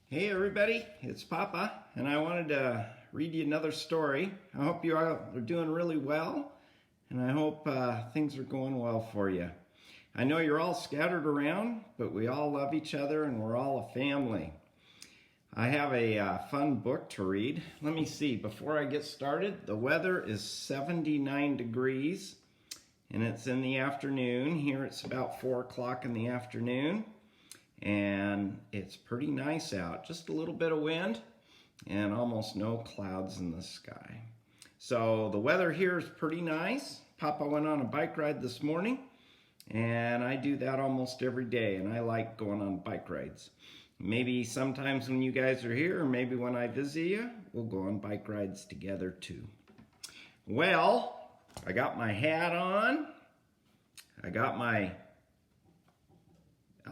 Hey everybody, it's Papa, and I wanted to read you another story. I hope you all are doing really well, and I hope things are going well for you. I know you're all scattered around, but we all love each other and we're all a family. I have a fun book to read. Let me see, before I get started, the weather is 79 degrees, and it's in the afternoon. Here it's about 4 o'clock in the afternoon. And it's pretty nice out. Just a little bit of wind and almost no clouds in the sky. So the weather here is pretty nice. Papa went on a bike ride this morning, and I do that almost every day, and I like going on bike rides. Maybe sometimes when you guys are here, or maybe when I visit you, we'll go on bike rides together too. Well, I got my hat on. I got my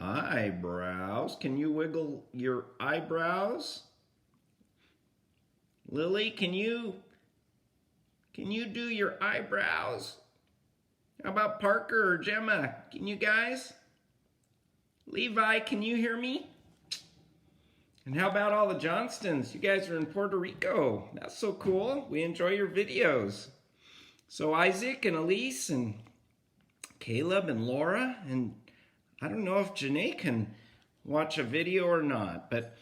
eyebrows. Can you wiggle your eyebrows? Lily, can you do your eyebrows? How about Parker or Gemma? Can you guys? Levi, can you hear me? And how about all the Johnstons? You guys are in Puerto Rico. That's so cool. We enjoy your videos. So Isaac and Elise and Caleb and Laura, and I don't know if Janae can watch a video or not, but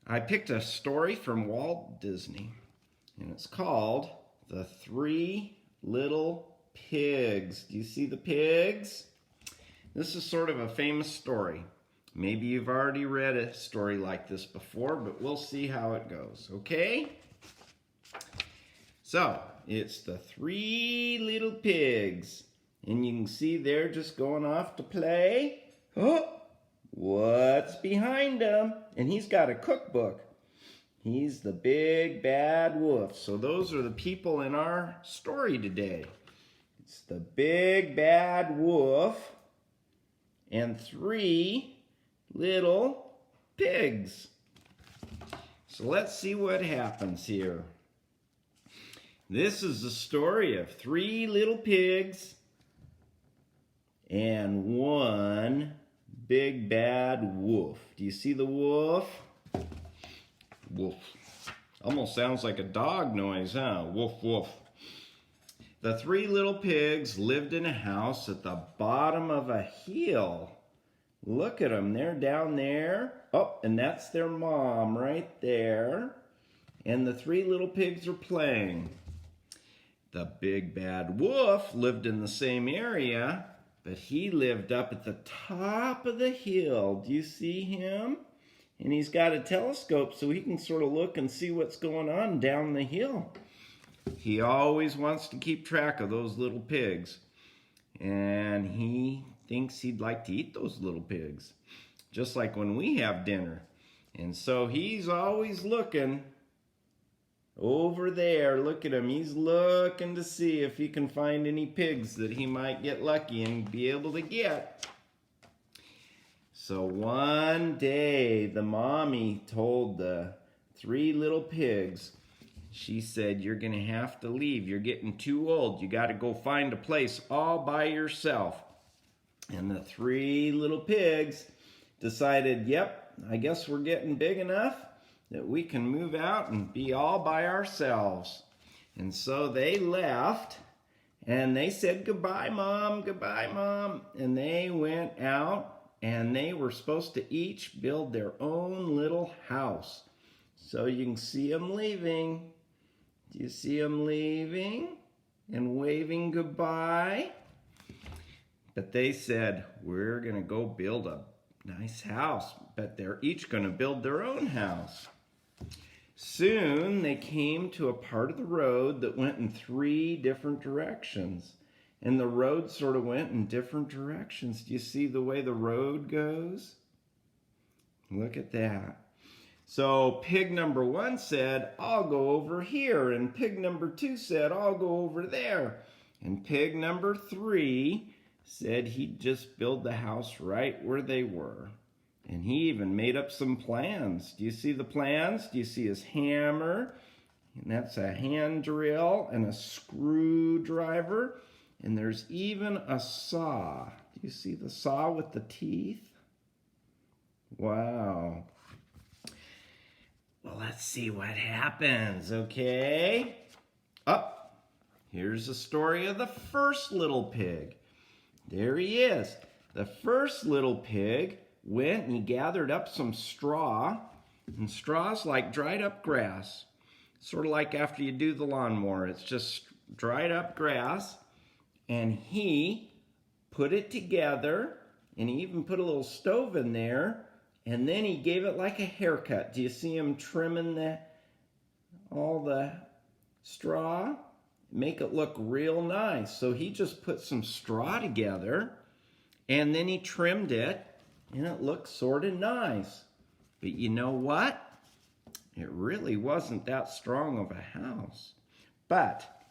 I picked a story from Walt Disney, and it's called The Three Little Pigs. Do you see the pigs? This is sort of a famous story. Maybe you've already read a story like this before, but we'll see how it goes, okay? So, it's The Three Little Pigs. And you can see they're just going off to play. Oh, what's behind him? And he's got a cookbook. He's the big bad wolf. So those are the people in our story today. It's the big bad wolf and three little pigs. So let's see what happens here. This is the story of three little pigs and one big bad wolf. Do you see the wolf? Wolf. Almost sounds like a dog noise, huh? Woof, woof. The three little pigs lived in a house at the bottom of a hill. Look at them, they're down there. Oh, and that's their mom right there. And the three little pigs are playing. The big bad wolf lived in the same area, but he lived up at the top of the hill. Do you see him? And he's got a telescope so he can sort of look and see what's going on down the hill. He always wants to keep track of those little pigs. And he thinks he'd like to eat those little pigs, just like when we have dinner. And so he's always looking over there. Look at him. He's looking to see if he can find any pigs that he might get lucky and be able to get. So one day, the mommy told the three little pigs, she said, "You're going to have to leave. You're getting too old. You got to go find a place all by yourself." And the three little pigs decided, yep, I guess we're getting big enough that we can move out and be all by ourselves. And so they left, and they said, goodbye, Mom, goodbye, Mom. And they went out, and they were supposed to each build their own little house. So you can see them leaving. Do you see them leaving and waving goodbye? But they said, we're going to go build a nice house. But they're each going to build their own house. Soon they came to a part of the road that went in three different directions. And the road sort of went in different directions. Do you see the way the road goes? Look at that. So pig number one said, I'll go over here. And pig number two said, I'll go over there. And pig number three said he'd just build the house right where they were. And he even made up some plans. Do you see the plans? Do you see his hammer? And that's a hand drill and a screwdriver. And there's even a saw. Do you see the saw with the teeth? Wow. let's see what happens, okay? Up. Here's the story of the first little pig. There he is. The first little pig went and he gathered up some straw. And straw's like dried up grass. Sort of like after you do the lawnmower. It's just dried up grass. And he put it together. And he even put a little stove in there. And then he gave it like a haircut. Do you see him trimming all the straw? Make it look real nice. So he just put some straw together. And then he trimmed it. And it looks sort of nice. But you know what? It really wasn't that strong of a house. But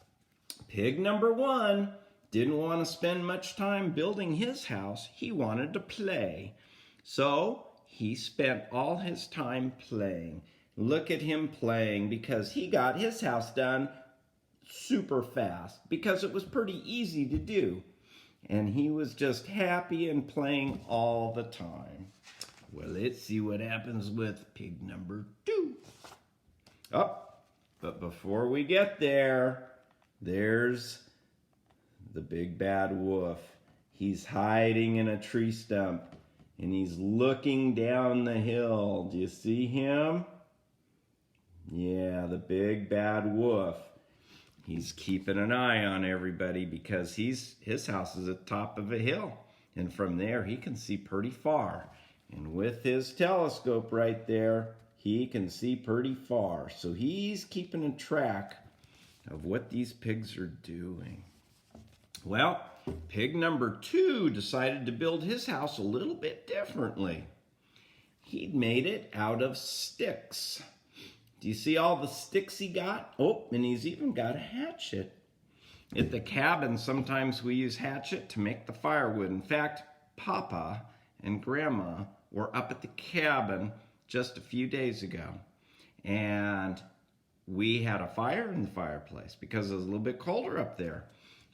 pig number 1 didn't want to spend much time building his house. He wanted to play. So he spent all his time playing. Look at him playing because he got his house done super fast because it was pretty easy to do. And he was just happy and playing all the time. Well, let's see what happens with pig number 2. But before we get there, there's the big bad wolf. He's hiding in a tree stump and he's looking down the hill. Do you see him? Yeah, the big bad wolf. He's keeping an eye on everybody because his house is at the top of a hill. And from there, he can see pretty far. And with his telescope right there, he can see pretty far. So he's keeping a track of what these pigs are doing. Well, pig number 2 decided to build his house a little bit differently. He'd made it out of sticks. Do you see all the sticks he got? Oh, and he's even got a hatchet. At the cabin, sometimes we use hatchet to make the firewood. In fact, Papa and Grandma were up at the cabin just a few days ago. And we had a fire in the fireplace because it was a little bit colder up there.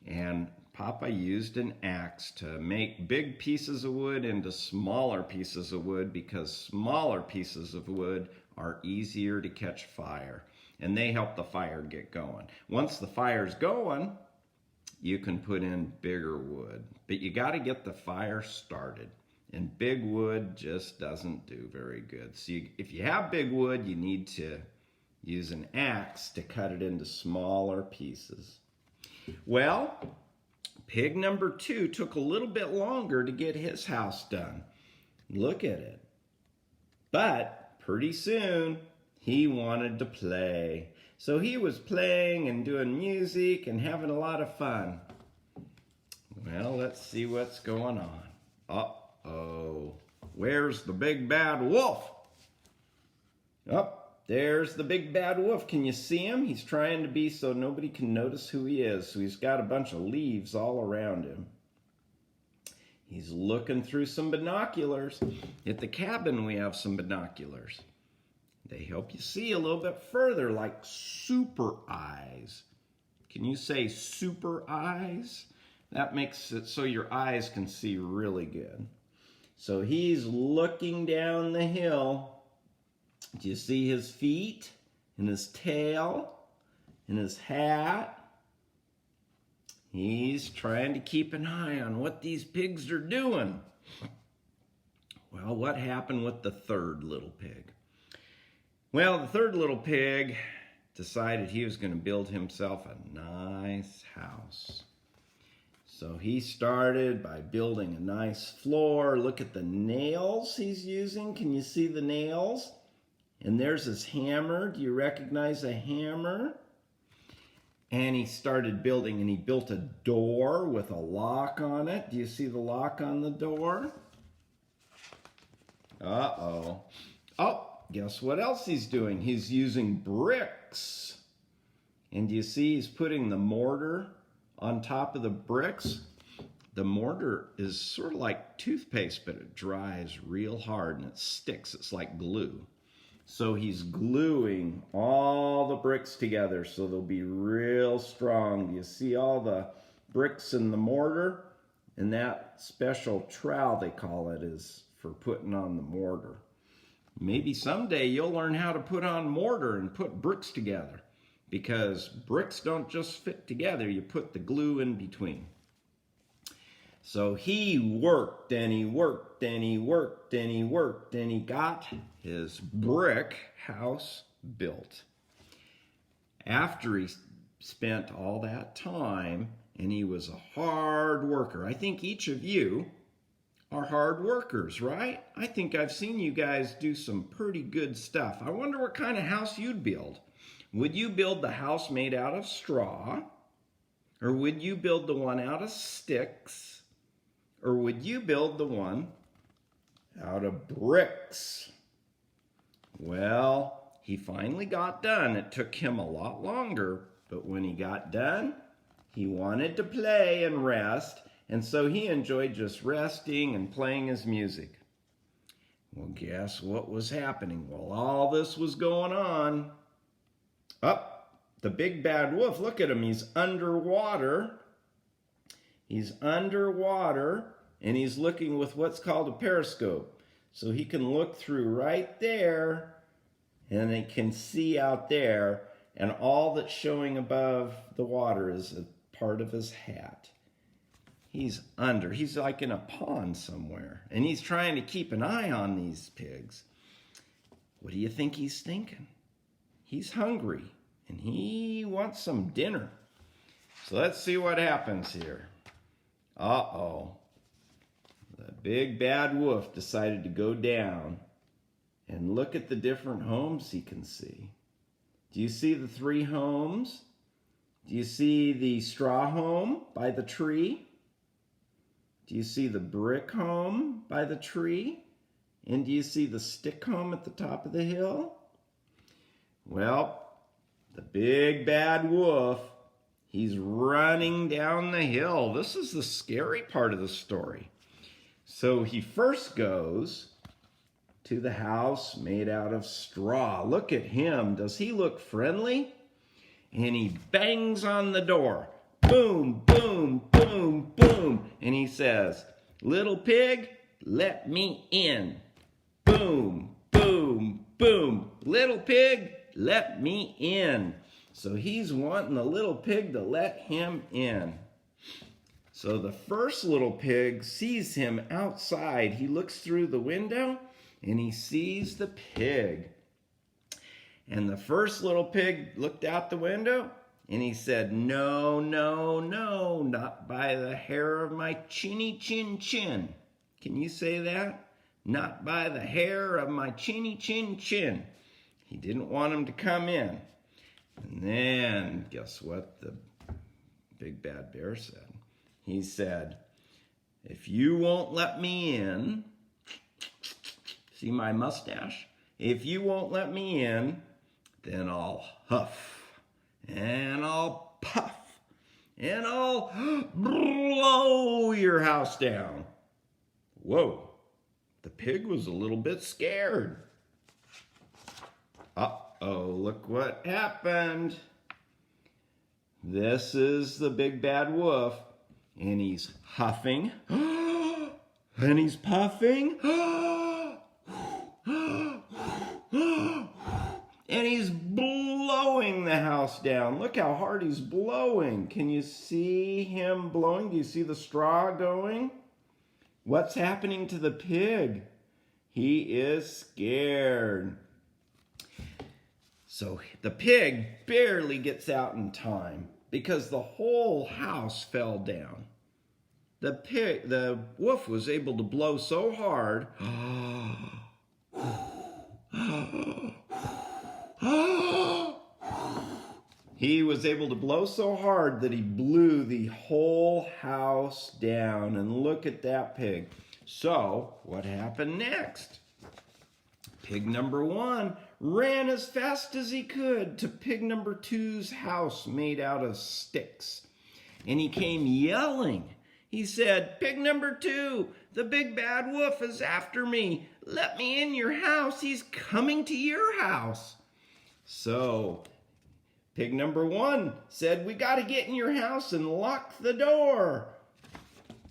And Papa used an axe to make big pieces of wood into smaller pieces of wood because smaller pieces of wood are easier to catch fire. And they help the fire get going. Once the fire's going, you can put in bigger wood. But you got to get the fire started. And big wood just doesn't do very good. So if you have big wood, you need to use an axe to cut it into smaller pieces. Well, pig number 2 took a little bit longer to get his house done. Look at it. But pretty soon, he wanted to play. So he was playing and doing music and having a lot of fun. Well, let's see what's going on. Uh-oh. Where's the big bad wolf? There's the big bad wolf. Can you see him? He's trying to be so nobody can notice who he is. So he's got a bunch of leaves all around him. He's looking through some binoculars. At the cabin, we have some binoculars. They help you see a little bit further, like super eyes. Can you say super eyes? That makes it so your eyes can see really good. So he's looking down the hill. Do you see his feet and his tail and his hat? He's trying to keep an eye on what these pigs are doing. Well, what happened with the third little pig? Well, the third little pig decided he was going to build himself a nice house. So he started by building a nice floor. Look at the nails he's using. Can you see the nails? And there's his hammer. Do you recognize a hammer? And he started building, and he built a door with a lock on it. Do you see the lock on the door? Uh-oh. Oh, guess what else he's doing? He's using bricks. And do you see he's putting the mortar on top of the bricks? The mortar is sort of like toothpaste, but it dries real hard and it sticks. It's like glue. So he's gluing all the bricks together so they'll be real strong. You see all the bricks in the mortar? And that special trowel, they call it, is for putting on the mortar. Maybe someday you'll learn how to put on mortar and put bricks together, because bricks don't just fit together, you put the glue in between. So he worked and he worked and he worked and he worked and he got his brick house built. After he spent all that time, and he was a hard worker. I think each of you are hard workers, right? I think I've seen you guys do some pretty good stuff. I wonder what kind of house you'd build. Would you build the house made out of straw? Or would you build the one out of sticks? Or would you build the one out of bricks? Well, he finally got done. It took him a lot longer, but when he got done, he wanted to play and rest, and so he enjoyed just resting and playing his music. Well, guess what was happening while all this was going on? The big bad wolf, look at him, he's underwater. He's underwater, and he's looking with what's called a periscope. So he can look through right there, and he can see out there, and all that's showing above the water is a part of his hat. He's like in a pond somewhere, and he's trying to keep an eye on these pigs. What do you think he's thinking? He's hungry, and he wants some dinner. So let's see what happens here. Uh-oh. The big bad wolf decided to go down and look at the different homes he can see. Do you see the 3 homes? Do you see the straw home by the tree? Do you see the brick home by the tree? And do you see the stick home at the top of the hill? Well, the big bad wolf, he's running down the hill. This is the scary part of the story. So he first goes to the house made out of straw. Look at him. Does he look friendly? And he bangs on the door. Boom, boom, boom, boom. And he says, "Little pig, let me in." Boom, boom, boom. "Little pig, let me in." So he's wanting the little pig to let him in. So the first little pig sees him outside. He looks through the window and he sees the pig. And the first little pig looked out the window and he said, "No, no, no, not by the hair of my chinny chin chin." Can you say that? Not by the hair of my chinny chin chin. He didn't want him to come in. And then, guess what the big bad bear said? He said, "If you won't let me in," see my mustache? "If you won't let me in, then I'll huff, and I'll puff, and I'll blow your house down." Whoa, the pig was a little bit scared. Uh-oh, look what happened. This is the big bad wolf, and he's huffing, and he's puffing, and he's blowing the house down. Look how hard he's blowing. Can you see him blowing? Do you see the straw going? What's happening to the pig? He is scared. So the pig barely gets out in time because the whole house fell down. The wolf was able to blow so hard. He was able to blow so hard that he blew the whole house down. And look at that pig. So what happened next? Pig number 1 ran as fast as he could to pig number 2's house made out of sticks. And he came yelling. He said, "Pig number 2, the big bad wolf is after me. Let me in your house. He's coming to your house." So pig number 1 said, "We got to get in your house and lock the door."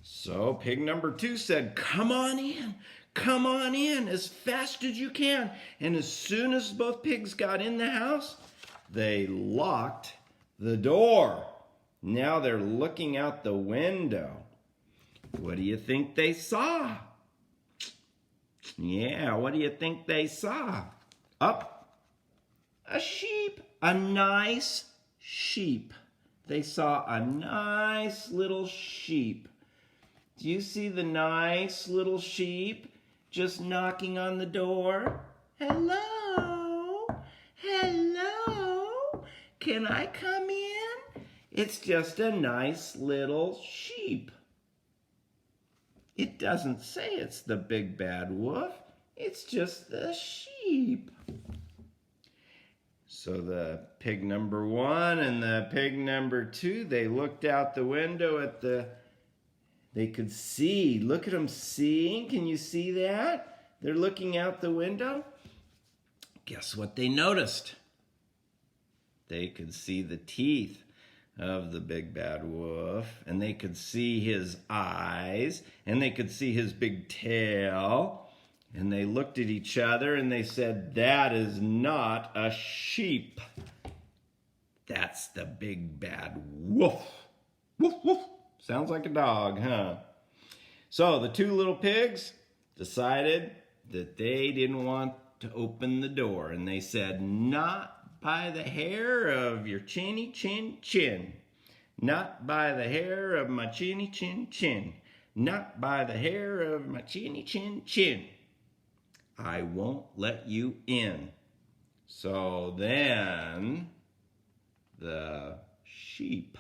So pig number 2 said, "Come on in. Come on in as fast as you can. And as soon as both pigs got in the house, they locked the door. Now they're looking out the window. What do you think they saw? Yeah, what do you think they saw? Up, a sheep, a nice sheep. They saw a nice little sheep. Do you see the nice little sheep just knocking on the door? Hello? Hello? Can I come in? It's just a nice little sheep. It doesn't say it's the big bad wolf. It's just the sheep. So the pig number 1 and the pig number 2, they looked out the window at they could see. Look at them seeing. Can you see that? They're looking out the window. Guess what they noticed? They could see the teeth of the big bad wolf, and they could see his eyes, and they could see his big tail, and they looked at each other and they said, that is not a sheep. That's the big bad wolf. Woof, woof. Sounds like a dog, huh? So the 2 little pigs decided that they didn't want to open the door, and they said, not by the hair of your chinny chin chin. Not by the hair of my chinny chin chin. Not by the hair of my chinny chin chin. I won't let you in. So then the sheep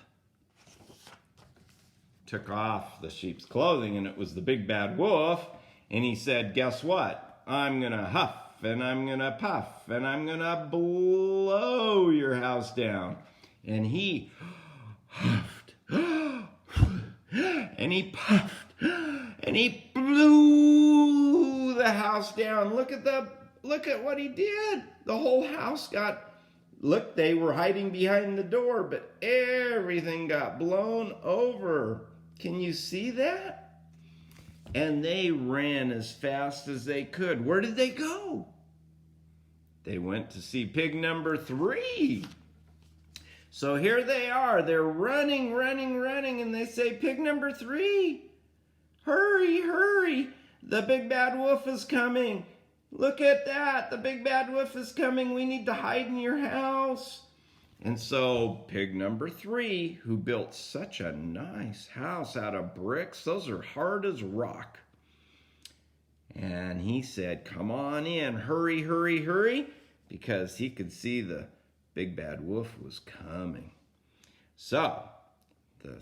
took off the sheep's clothing, and it was the big bad wolf, and he said, guess what? I'm gonna huff, and I'm gonna puff, and I'm gonna blow your house down. And he huffed, and he puffed, and he blew the house down. Look at what he did. The whole house look, they were hiding behind the door, but everything got blown over. Can you see that? And they ran as fast as they could. Where did they go? They went to see pig number 3. So here they are. They're running, running, running, and they say, pig number 3, hurry, hurry. The big bad wolf is coming. Look at that. The big bad wolf is coming. We need to hide in your house. And so pig number 3, who built such a nice house out of bricks, those are hard as rock. And he said, come on in, hurry, hurry, hurry, because he could see the big bad wolf was coming. So the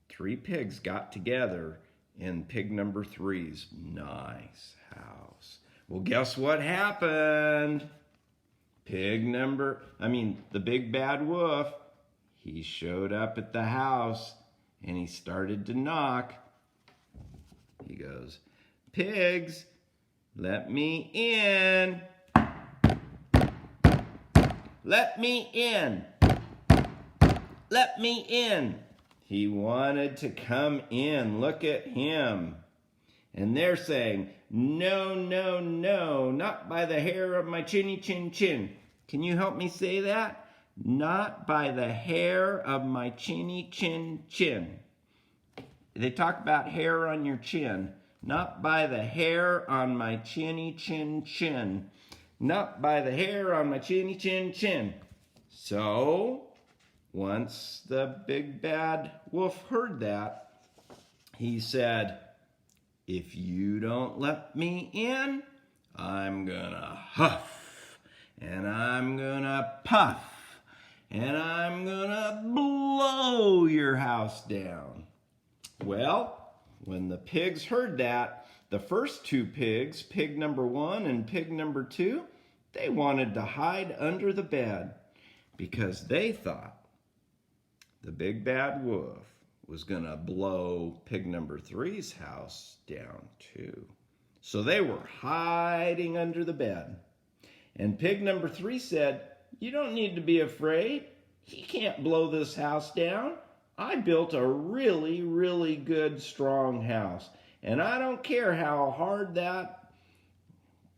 3 pigs got together in pig number 3's nice house. Well, guess what happened? The big bad wolf, he showed up at the house and he started to knock. He goes, pigs, let me in. Let me in. Let me in. He wanted to come in. Look at him. And they're saying, no, no, no, not by the hair of my chinny chin chin. Can you help me say that? Not by the hair of my chinny chin chin. They talk about hair on your chin. Not by the hair on my chinny chin chin. Not by the hair on my chinny chin chin. So, once the big bad wolf heard that, he said, if you don't let me in, I'm gonna huff, and I'm gonna puff, and I'm gonna blow your house down. Well, when the pigs heard that, the first 2 pigs, pig number 1 and pig number 2, they wanted to hide under the bed because they thought the big bad wolf was gonna blow pig number 3's house down too. So they were hiding under the bed. And pig number 3 said, you don't need to be afraid. He can't blow this house down. I built a really, really good, strong house. And I don't care how hard that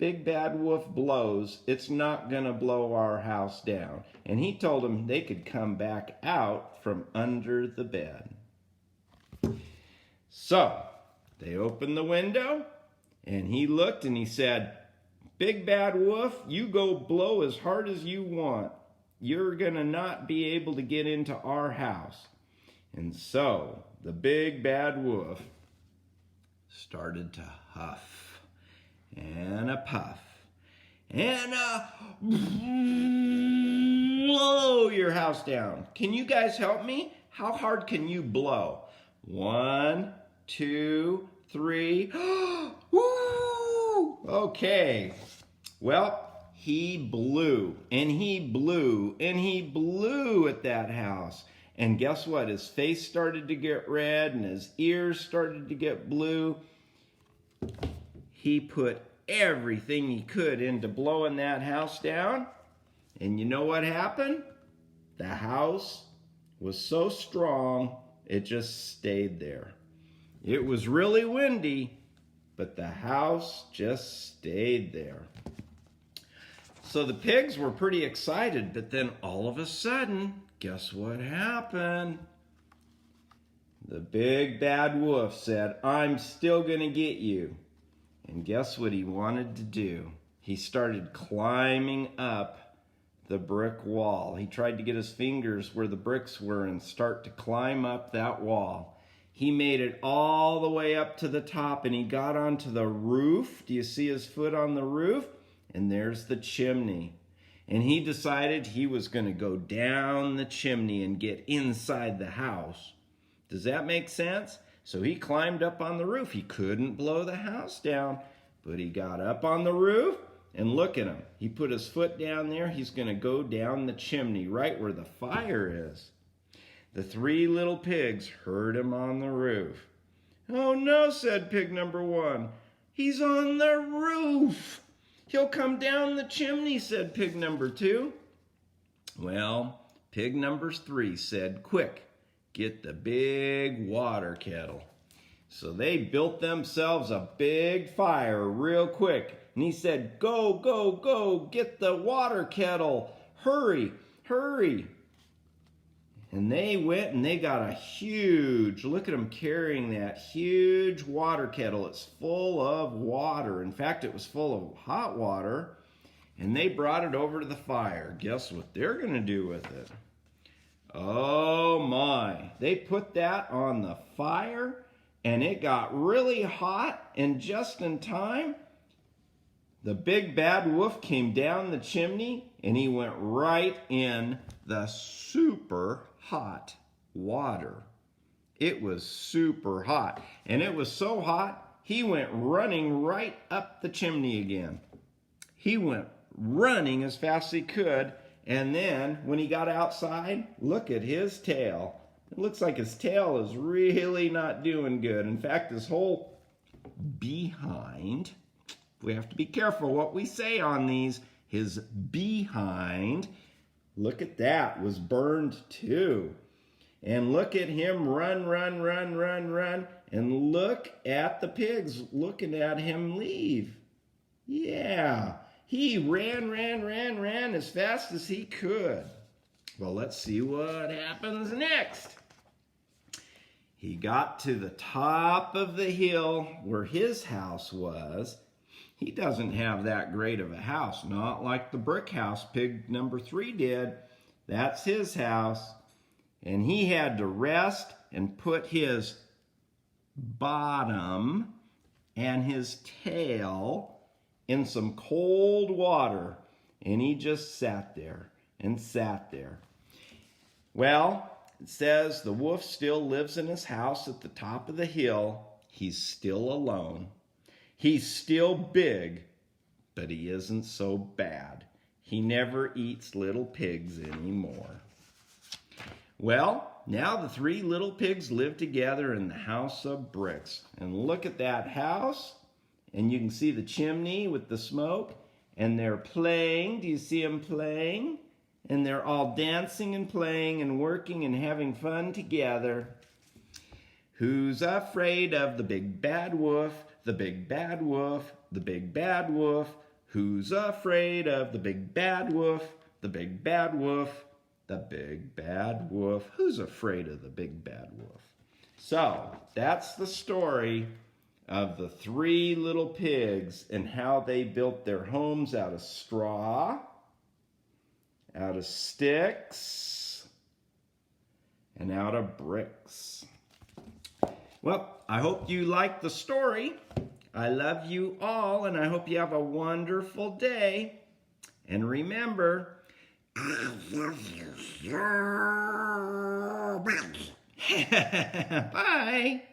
Big Bad Wolf blows, it's not going to blow our house down. And he told them they could come back out from under the bed. So they opened the window, and he looked and he said, Big Bad Wolf, you go blow as hard as you want. You're going to not be able to get into our house. And so the Big Bad Wolf started to huff and a puff and blow your house down. Can you guys help me? How hard can you blow? 1, 2, 3. Woo! Okay. Well, he blew and he blew and he blew at that house. And guess what? His face started to get red and his ears started to get blue. He put everything he could into blowing that house down. And you know what happened? The house was so strong, it just stayed there. It was really windy, but the house just stayed there. So the pigs were pretty excited, but then all of a sudden, guess what happened? The Big Bad Wolf said, I'm still gonna get you. And guess what he wanted to do? He started climbing up the brick wall. He tried to get his fingers where the bricks were and start to climb up that wall. He made it all the way up to the top and he got onto the roof. Do you see his foot on the roof? And there's the chimney. And he decided he was going to go down the chimney and get inside the house. Does that make sense? So he climbed up on the roof. He couldn't blow the house down, but he got up on the roof and look at him. He put his foot down there. He's going to go down the chimney right where the fire is. The 3 little pigs heard him on the roof. Oh no, said pig number 1. He's on the roof. He'll come down the chimney, said pig number 2. Well, pig number 3 said, quick, get the big water kettle. So they built themselves a big fire real quick. And he said, go, go, go, get the water kettle. Hurry, hurry. And they went and they got a huge, look at them carrying that huge water kettle. It's full of water. In fact, it was full of hot water. And they brought it over to the fire. Guess what they're going to do with it? Oh my. They put that on the fire and it got really hot. And just in time, the Big Bad Wolf came down the chimney and he went right in the super hot water. It was super hot. And it was so hot, he went running right up the chimney again. He went running as fast as he could. And then when he got outside, look at his tail. It looks like his tail is really not doing good. In fact, his whole behind, we have to be careful what we say on these, his behind, look at that, was burned too. And look at him run, run, run, run, run. And look at the pigs looking at him leave. Yeah, he ran as fast as he could. Well, let's see what happens next. He got to the top of the hill where his house was. He doesn't have that great of a house, not like the brick house pig number 3 did. That's his house. And he had to rest and put his bottom and his tail in some cold water. And he just sat there and sat there. Well, it says the wolf still lives in his house at the top of the hill. He's still alone. He's still big, but he isn't so bad. He never eats little pigs anymore. Well, now the 3 little pigs live together in the house of bricks. And look at that house. And you can see the chimney with the smoke. And they're playing. Do you see them playing? And they're all dancing and playing and working and having fun together. Who's afraid of the Big Bad Wolf? The Big Bad Wolf, the Big Bad Wolf. Who's afraid of the big bad wolf? The big bad wolf. The big bad wolf. Who's afraid of the big bad wolf? So, that's the story of the 3 little pigs and how they built their homes out of straw, out of sticks, and out of bricks. Well, I hope you liked the story. I love you all, and I hope you have a wonderful day. And remember, I love you so much. Bye.